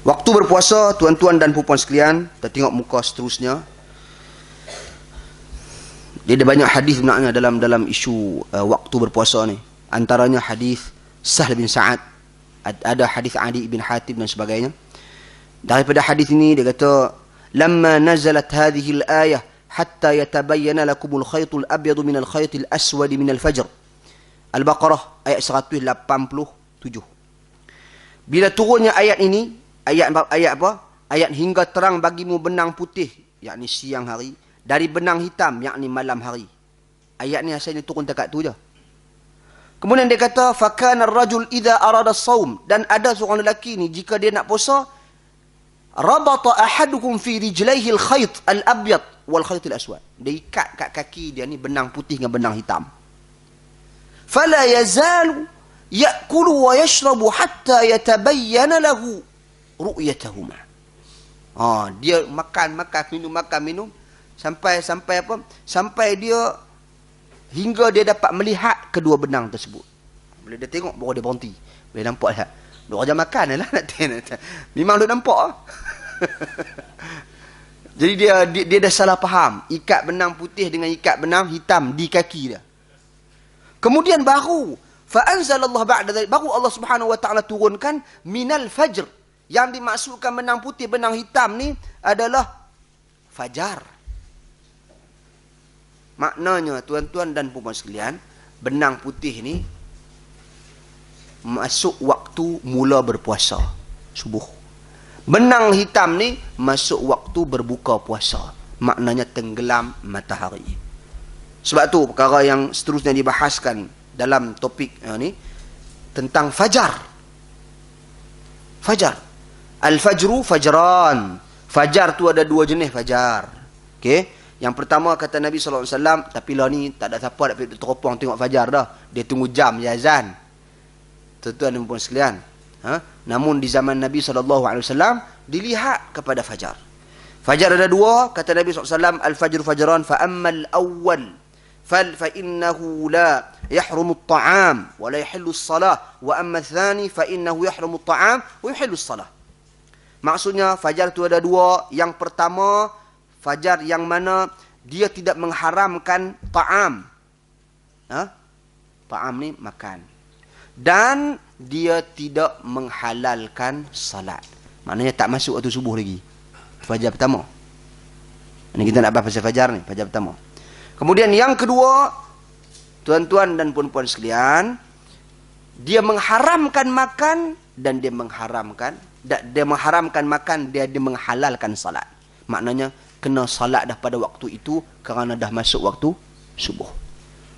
Waktu berpuasa, tuan-tuan dan puan sekalian, kita tengok muka seterusnya. Dia ada banyak hadis sebenarnya dalam isu waktu berpuasa ni. Antaranya hadis Sahl bin Sa'ad, ada hadis Adi bin Hatim dan sebagainya. Daripada hadis ini dia kata, "Lamma nazalat hadhihi al-ayah hatta yatabayyana lakumul khaytul abyadu minal khaytil aswadi minal fajr." Al-Baqarah ayat 187. Bila turunnya ayat ini, ayat apa? Ayat hingga terang bagimu benang putih, yakni siang hari, dari benang hitam, yakni malam hari. Ayat ni asalnya turun dekat tu je. Kemudian dia kata, fakana ar-rajul idza arada as-saum, dan ada seorang lelaki ni jika dia nak puasa, rabata ahadukum fi rijlaihi al-khayt al-abyad wal khayt al-aswad. Dia ikat kat kaki dia ni benang putih dengan benang hitam. Fala yazalu ya'kulu wa yashrabu hatta yatabayyana lahu ru'yatahuma. Dia makan minum sampai apa? Sampai dia hingga dia dapat melihat kedua benang tersebut. Bila dia tengok baru dia berhenti. Boleh nampak tak? Duk ajar makan lah nak tengok. Memang duk nampak. Jadi dia dah salah faham. Ikat benang putih dengan ikat benang hitam di kaki dia. Kemudian baru fa'anzalallahu ba'da dzalik, baru Allah Subhanahu wa taala turunkan minal fajr. Yang dimaksudkan benang putih benang hitam ni adalah fajar. Maknanya tuan-tuan dan puan sekalian, benang putih ni masuk waktu mula berpuasa, subuh. Benang hitam ni masuk waktu berbuka puasa, maknanya tenggelam matahari. Sebab tu perkara yang seterusnya dibahaskan dalam topik ni tentang fajar. Fajar. Al-fajru fajran. Fajar tu ada dua jenis fajar. Okey. Yang pertama kata Nabi SAW, tapi lah ni tak ada siapa nak teropong tengok fajar dah. Dia tunggu jam je azan. Tuan-tuan dan puan sekalian. Namun di zaman Nabi SAW dilihat kepada fajar. Fajar ada dua, kata Nabi SAW, al-fajru fajran fa ammal awwal فإنه لا يحرم الطعام ولا يحل الصلاة وأما الثاني فإنه يحرم الطعام ويحل الصلاة. Maksudnya fajar itu ada dua. Yang pertama, fajar yang mana dia tidak mengharamkan ta'am. Ta'am ni makan. Dan dia tidak menghalalkan salat. Maknanya tak masuk waktu subuh lagi. Fajar pertama. Ini kita nak bahas pasal fajar ni, fajar pertama. Kemudian yang kedua, tuan-tuan dan puan-puan sekalian, dia mengharamkan makan dan dia mengharamkan makan, dia menghalalkan salat. Maknanya kena salat dah pada waktu itu kerana dah masuk waktu subuh.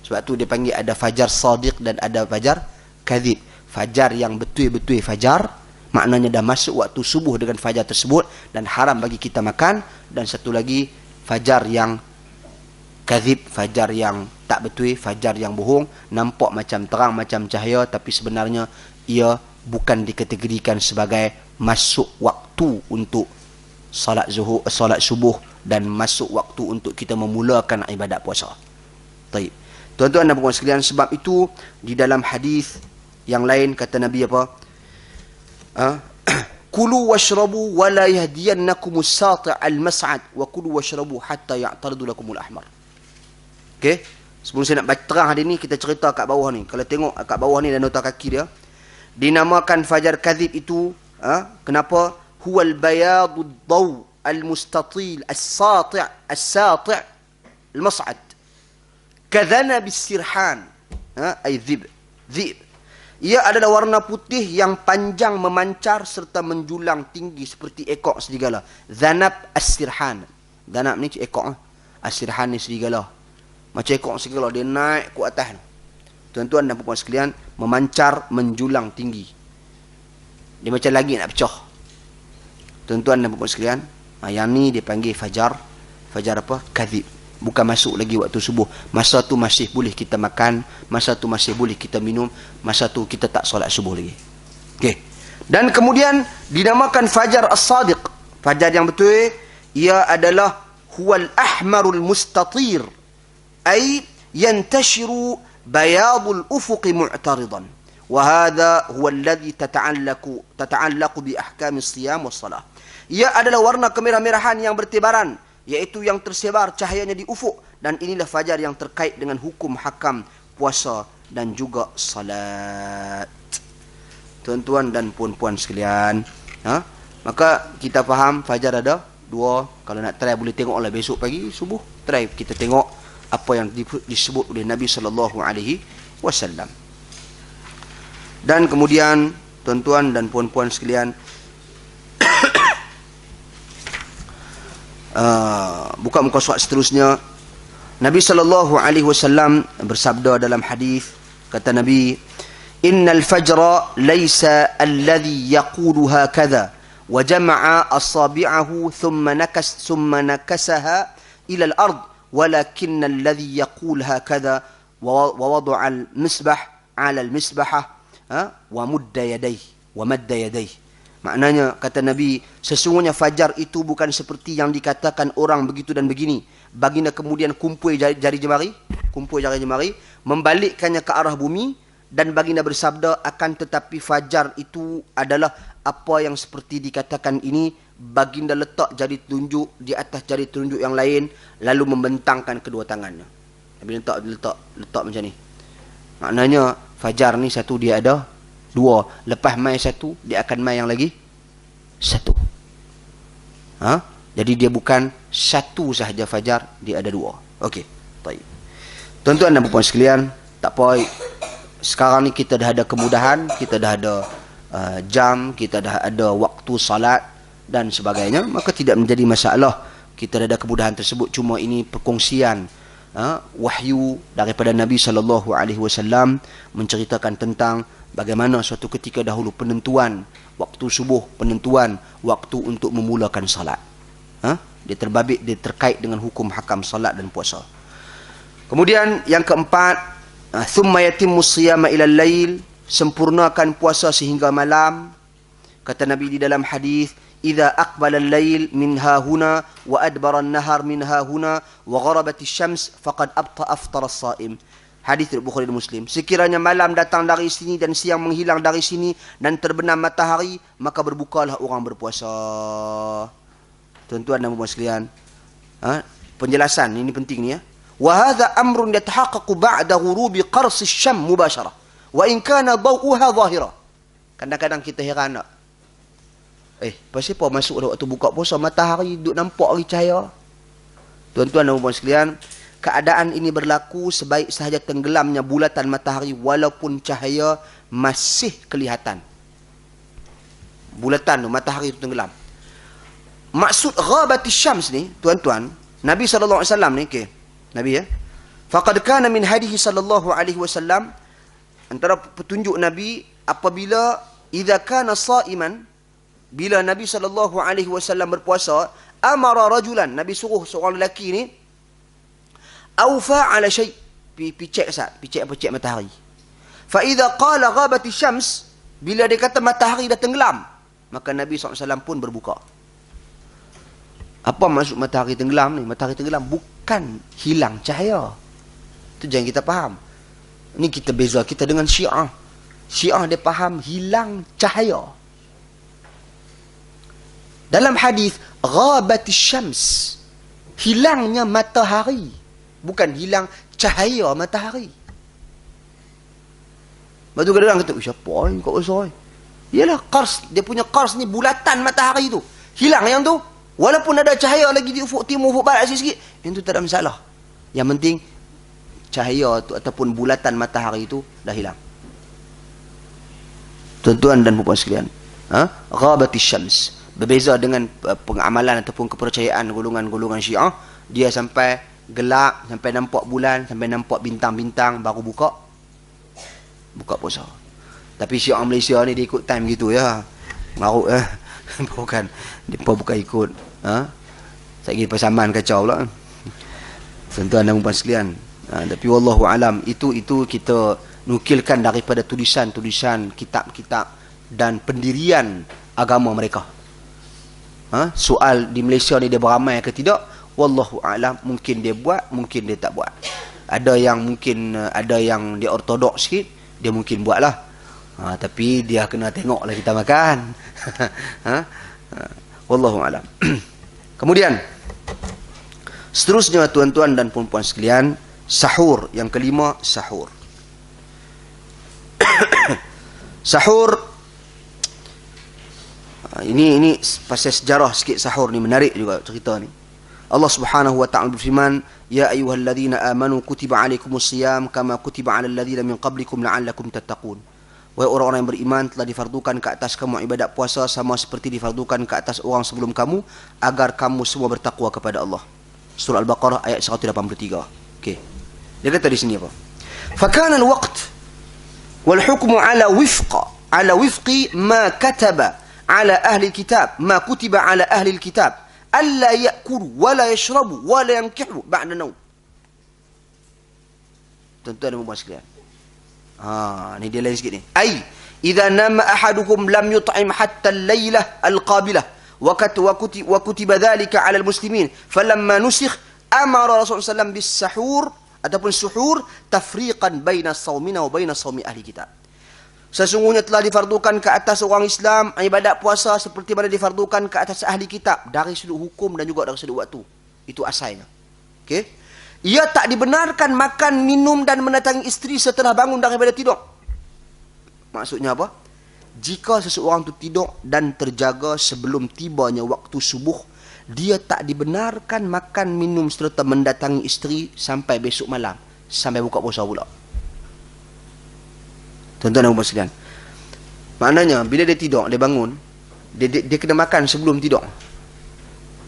Sebab tu dia panggil ada fajar sadiq dan ada fajar kadhib. Fajar yang betul-betul fajar, maknanya dah masuk waktu subuh dengan fajar tersebut dan haram bagi kita makan. Dan satu lagi fajar yang kadhib, fajar yang tak betul, fajar yang bohong, nampak macam terang, macam cahaya, tapi sebenarnya ia bukan dikategorikan sebagai masuk waktu untuk salat zuhur, salat subuh dan masuk waktu untuk kita memulakan ibadat puasa. Baik. Tuan-tuan dan puan sekalian, sebab itu di dalam hadis yang lain kata Nabi apa? Kulu washrabu wa la yahdiyannakumus sati' al-mas'ad wa kulu washrabu hatta ya'taridu lakumul ahmar. Okey, sebelum saya nak baca terang hadis ni, kita cerita kat bawah ni. Kalau tengok kat bawah ni dan nota kaki dia, dinamakan fajar kadhib itu, kenapa? Huwal bayadud daw al-mustatil as-sati' as-sati' al-mas'ad. Kadhana bis-sirhan, ay dhib. Ia adalah warna putih yang panjang memancar serta menjulang tinggi seperti ekor serigala. Dhanab as-sirhan. Dhanab ni ekor, as-sirhan ni serigala. Macam ekor serigala, dia naik ke atas. Tuan-tuan dan puan sekalian, memancar, menjulang tinggi. Dia macam langit nak pecah. Tuan-tuan dan puan sekalian, yang ni dia panggil fajar. Fajar apa? Kadhib. Bukan masuk lagi waktu subuh. Masa tu masih boleh kita makan. Masa tu masih boleh kita minum. Masa tu kita tak solat subuh lagi. Okey. Dan kemudian dinamakan fajar as-sadiq. Fajar yang betul, ia adalah huwal ahmarul mustatir. Ay yantashiru bayadul ufuqi mu'taridan Wa hadha huwa alladhi tata'allaqu bi ahkami as-siyam was-salah. Ia adalah warna kemerah-merahan yang bertebaran, yaitu yang tersebar cahayanya di ufuk, dan inilah fajar yang terkait dengan hukum hakam puasa dan juga salat. Tuan-tuan dan puan-puan sekalian, maka kita faham fajar ada dua. Kalau nak try boleh tengoklah besok pagi subuh, try kita tengok apa yang disebut oleh Nabi sallallahu alaihi wasallam. Dan kemudian tuan-tuan dan puan-puan sekalian, buka muka surat seterusnya. Nabi sallallahu alaihi wasallam bersabda dalam hadis, kata Nabi, innal fajra laysa alladhi yaqulu hakadha wa jama'a asabi'ahu thumma nakasaha ila al-ard walakinna alladhi yaqul hakadha wa wada'a al-misbah 'ala al-misbahah wa madda yadayhi. Maknanya, kata Nabi, sesungguhnya fajar itu bukan seperti yang dikatakan orang begitu dan begini. Baginda kemudian kumpul jari jemari, membalikkannya ke arah bumi, dan baginda bersabda, akan tetapi fajar itu adalah apa yang seperti dikatakan ini. Baginda letak jari telunjuk di atas jari telunjuk yang lain, lalu membentangkan kedua tangannya. Nabi letak macam ni. Maknanya fajar ni satu dia ada dua, lepas mai satu dia akan mai yang lagi satu. Jadi dia bukan satu sahaja fajar, dia ada dua. Okey, baik. Tuan-tuan dan puan sekalian, tak apa, sekarang ni kita dah ada kemudahan, kita dah ada jam, kita dah ada waktu salat dan sebagainya, maka tidak menjadi masalah. Kita dah ada kemudahan tersebut. Cuma ini perkongsian wahyu daripada Nabi sallallahu alaihi wasallam menceritakan tentang bagaimana suatu ketika dahulu penentuan waktu subuh, penentuan waktu untuk memulakan salat. Dia terbabit, dia terkait dengan hukum hakam salat dan puasa. Kemudian yang keempat, thumma yatimmu siyama ila al-lail, sempurnakan puasa sehingga malam. Kata Nabi di dalam hadis, idza aqbala al-lail min hahuna wa adbara an-nahar min hahuna wa gharabat asy-syams faqad aftara as-shaim. Hadis Bukhari dan Muslim. Sekiranya malam datang dari sini dan siang menghilang dari sini dan terbenam matahari, maka berbukalah orang berpuasa. Tuan-tuan dan puan sekalian, penjelasan ini penting ni ya. Wa hadha amrun yatahaqqaqu ba'da ghurubi qars asy-syam mubashara wa in kana daw'uha zahira. Kadang-kadang kita heran tak? Pasal apa masuk waktu buka puasa matahari duk nampak lagi cahaya? Tuan-tuan dan puan sekalian, keadaan ini berlaku sebaik sahaja tenggelamnya bulatan matahari walaupun cahaya masih kelihatan. Bulatan tu, matahari itu tenggelam. Maksud ghabati syams ni, tuan-tuan, Nabi sallallahu alaihi wasallam ni, Nabi ya. Faqad kana min hadihi sallallahu alaihi wasallam, antara petunjuk Nabi apabila idza kana shaiman, bila Nabi sallallahu alaihi wasallam berpuasa, amara rajulan, Nabi suruh seorang lelaki ni aufa ala syai, picek matahari. Fa idza qala ghabati syams, bila dia kata matahari dah tenggelam, maka Nabi SAW pun berbuka. Apa maksud matahari tenggelam ni? Matahari tenggelam bukan hilang cahaya. Itu jangan kita faham. Ni kita beza kita dengan Syiah. Syiah dia faham hilang cahaya. Dalam hadis ghabati syams, hilangnya matahari, bukan hilang cahaya matahari. Lepas tu kadang-kadang kata, siapa ni kau usah? Yalah, qars, dia punya qars ni bulatan matahari tu. Hilang yang tu. Walaupun ada cahaya lagi di ufuk timur, ufuk barat sikit, yang tu tak ada masalah. Yang penting cahaya tu ataupun bulatan matahari itu dah hilang. Tuan-tuan dan puan sekalian, ghabati syams berbeza dengan pengamalan ataupun kepercayaan golongan-golongan Syiah. Dia sampai gelap, sampai nampak bulan, sampai nampak bintang-bintang baru buka puasa. Tapi Syiah Malaysia ni dia ikut time gitu ya. Maruk bukan, dia bukan ikut saya kira persamaan kacau pula. Tuan-tuan dan puan sekalian, tapi wallahu alam, itu kita nukilkan daripada tulisan-tulisan kitab-kitab dan pendirian agama mereka. Soal di Malaysia ni dia beramai ke tidak, wallahu alam, mungkin dia buat, mungkin dia tak buat. Ada yang mungkin ada yang dia ortodoks sikit, dia mungkin buatlah. Tapi dia kena tengoklah kita makan. ha? Wallahu a'lam. Kemudian seterusnya tuan-tuan dan puan-puan sekalian, sahur. Yang kelima, sahur. Sahur, ini pasal sejarah sikit sahur ni, menarik juga cerita ni. Allah Subhanahu wa ta'ala berfirman, ya ayyuhalladzina amanu kutiba alaikumusiyam kama kutiba alal ladzina min qablikum la'allakum tattaqun. Wahai orang-orang yang beriman, telah difardukan ke atas kamu ibadat puasa sama seperti difardukan ke atas orang sebelum kamu, agar kamu semua bertakwa kepada Allah. Surah Al-Baqarah ayat 183. Okey. Dia kata di sini apa? Fakana al-waqt wal hukmu ala wifqi ma kataba ala ahli kitab, ma kutiba ala ahli kitab, alla ya'kulu wa la yashrabu wa la yankihu ba'da naum. Tuan-tuan dan puan sekalian. Ni dia lain sikit ni. Ai idza nama ahadukum lam yut'im hatta al-lailah al-qabilah wa kutiba dhalika 'ala al-muslimin falamma nusikh amara Rasulullah sallallahu bis-sahur ataupun suhur tafriqan baina shaumina wa baina shaumi ahli kitab. Sesungguhnya telah difardukan ke atas orang Islam ibadat puasa seperti mana difardukan ke atas ahli kitab dari sudut hukum dan juga dari sudut waktu. Itu asalnya. Okey. Ia tak dibenarkan makan, minum dan mendatangi isteri setelah bangun daripada tidur. Maksudnya apa? Jika seseorang itu tidur dan terjaga sebelum tibanya waktu subuh, dia tak dibenarkan makan, minum serta mendatangi isteri sampai besok malam, sampai buka puasa pula. Tuan-tuan dan puan sekalian, maknanya bila dia tidur, dia bangun, dia kena makan sebelum tidur.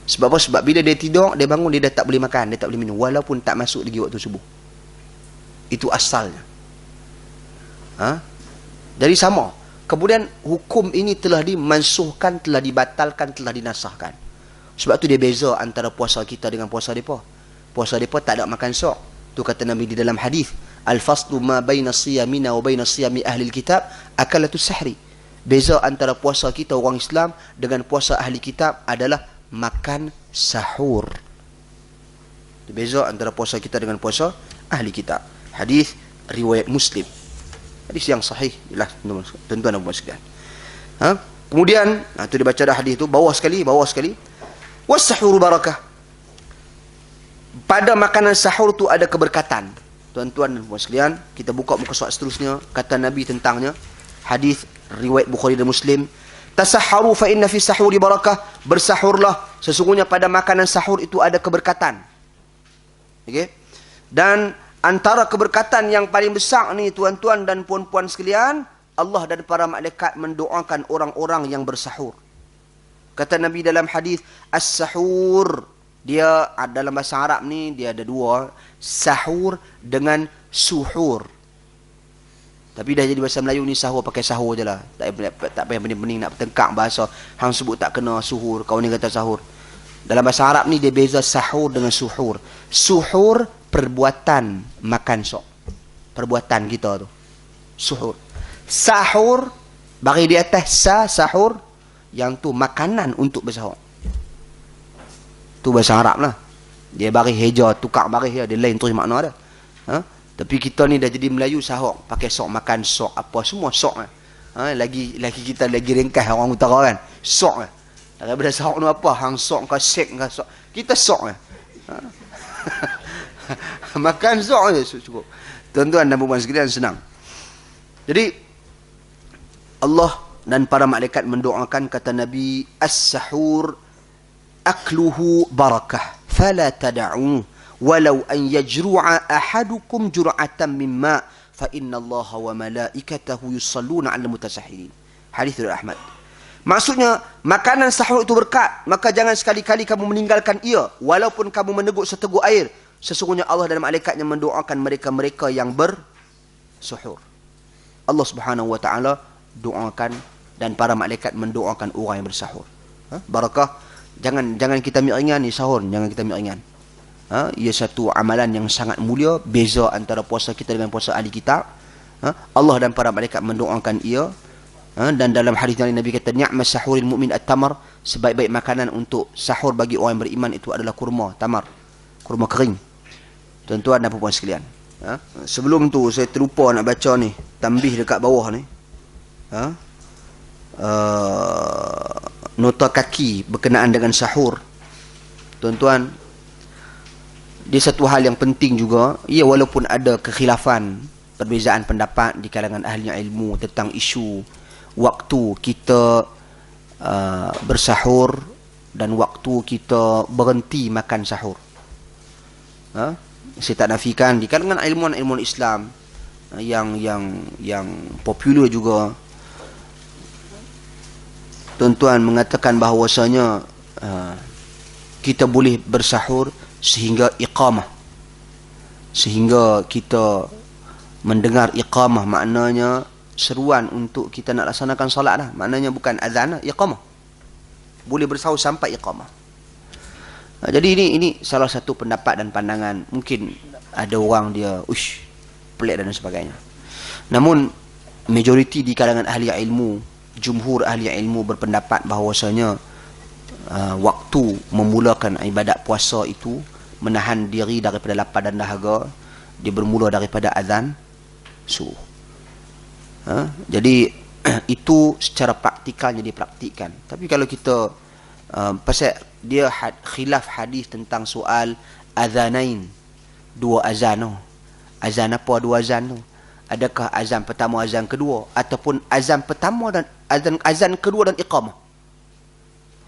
Sebab apa? Sebab bila dia tidur, dia bangun, dia dah tak boleh makan, dia tak boleh minum, walaupun tak masuk lagi waktu subuh. Itu asalnya. Jadi sama. Kemudian hukum ini telah dimansuhkan, telah dibatalkan, telah dinasahkan. Sebab tu dia beza antara puasa kita dengan puasa mereka. Puasa mereka tak ada makan sok. Tu kata Nabi di dalam hadis, al-faslu ma baina siyamina wa baina siyami ahli kitab akalatus sahri. Beza antara puasa kita orang Islam dengan puasa ahli kitab adalah makan sahur. Beza antara puasa kita dengan puasa ahli kitab. Hadis riwayat Muslim. Hadis yang sahih. Ialah tuan-tuan dan puan sekalian. Kemudian tu dia baca dah hadis tu bawah sekali. Was-sahur barakah. Pada makanan sahur tu ada keberkatan. Tuan-tuan dan puan sekalian, kita buka muka surat seterusnya, kata Nabi tentangnya. Hadis riwayat Bukhari dan Muslim. Tasahharu fa inna fi sahuri barakah. Bersahurlah, sesungguhnya pada makanan sahur itu ada keberkatan. Okey. Dan antara keberkatan yang paling besar ni tuan-tuan dan puan-puan sekalian, Allah dan para malaikat mendoakan orang-orang yang bersahur. Kata Nabi dalam hadis, as-sahur, dia dalam bahasa Arab ni dia ada dua, sahur dengan suhur. Tapi dah jadi bahasa Melayu ni sahur pakai sahur je lah. Tak payah bening-bening nak bertengkak bahasa. Hang sebut tak kena suhur, kau ni kata sahur. Dalam bahasa Arab ni dia beza sahur dengan suhur. Suhur perbuatan makan sok. Perbuatan kita tu. Suhur. Sahur bagi di atas sahur yang tu makanan untuk bersahur. Tu bahasa Arab lah. Dia bagi heja, tukar bagi dia lain terus makna dia. Tapi kita ni dah jadi Melayu sahur, pakai sok, makan sok, apa semua sok. Lagi kita lagi ringkas orang utara kan. Sok. Daripada sahur ni apa? Hang sok ke sek ke sok. Kita sok. Makan sok je cukup. Tuan-tuan dan puan sekalian, senang. Jadi Allah dan para malaikat mendoakan, kata Nabi, as-sahur akluhu barakah fala tad'u walau an yajru'a ahadukum jur'atan mimma fa innallaha wa malaikatahu yusalluna 'alal mutasahhirin. Hadis dari Ahmad. Maksudnya makanan sahur itu berkat, maka jangan sekali-kali kamu meninggalkan ia walaupun kamu meneguk seteguk air. Sesungguhnya Allah dan malaikatnya mendoakan mereka-mereka yang bersuhur. Allah Subhanahu wa taala doakan dan para malaikat mendoakan orang yang bersahur. Barakah. Jangan kita ambil ringan ni sahur, jangan kita ambil ringan. Ia satu amalan yang sangat mulia, beza antara puasa kita dengan puasa ahli kitab. Allah dan para malaikat mendoakan ia. Dan dalam hadis yang Nabi kata, ni'mas sahuril mu'min at-tamar, sebaik-baik makanan untuk sahur bagi orang yang beriman itu adalah kurma, tamar, kurma kering. Tuan-tuan dan puan sekalian, sebelum tu saya terlupa nak baca ni tambih dekat bawah ni. ha, nota kaki berkenaan dengan sahur. Tuan-tuan, dia satu hal yang penting juga. Ya, walaupun ada kekhilafan, perbezaan pendapat di kalangan ahli ilmu tentang isu waktu kita bersahur dan waktu kita berhenti makan sahur. Ha? Saya tak nafikan di kalangan ilmuwan-ilmuwan Islam yang popular juga, tuan-tuan mengatakan bahawasanya kita boleh bersahur sehingga iqamah, sehingga kita mendengar iqamah, maknanya seruan untuk kita nak laksanakan solat lah, maknanya bukan azan lah, iqamah, boleh bersahur sampai iqamah. Jadi ini salah satu pendapat dan pandangan. Mungkin ada orang dia pelik dan sebagainya, namun majoriti di kalangan ahli ilmu, jumhur ahli ilmu berpendapat bahawasanya waktu memulakan ibadat puasa itu menahan diri daripada lapar dan dahaga, dia bermula daripada azan subuh. Jadi itu secara praktikalnya dipraktikkan. Tapi kalau kita pasal dia khilaf hadis tentang soal azanain, dua azan tu. Azan apa dua azan tu? Adakah azan pertama, azan kedua, ataupun azan pertama dan azan kedua dan iqamah?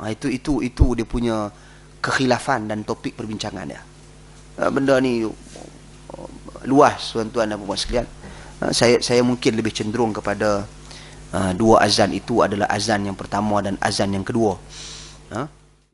Itu dia punya kekhilafan dan topik perbincangan dia. Benda ni luas, tuan-tuan dan puan sekalian. Saya mungkin lebih cenderung kepada dua azan itu adalah azan yang pertama dan azan yang kedua.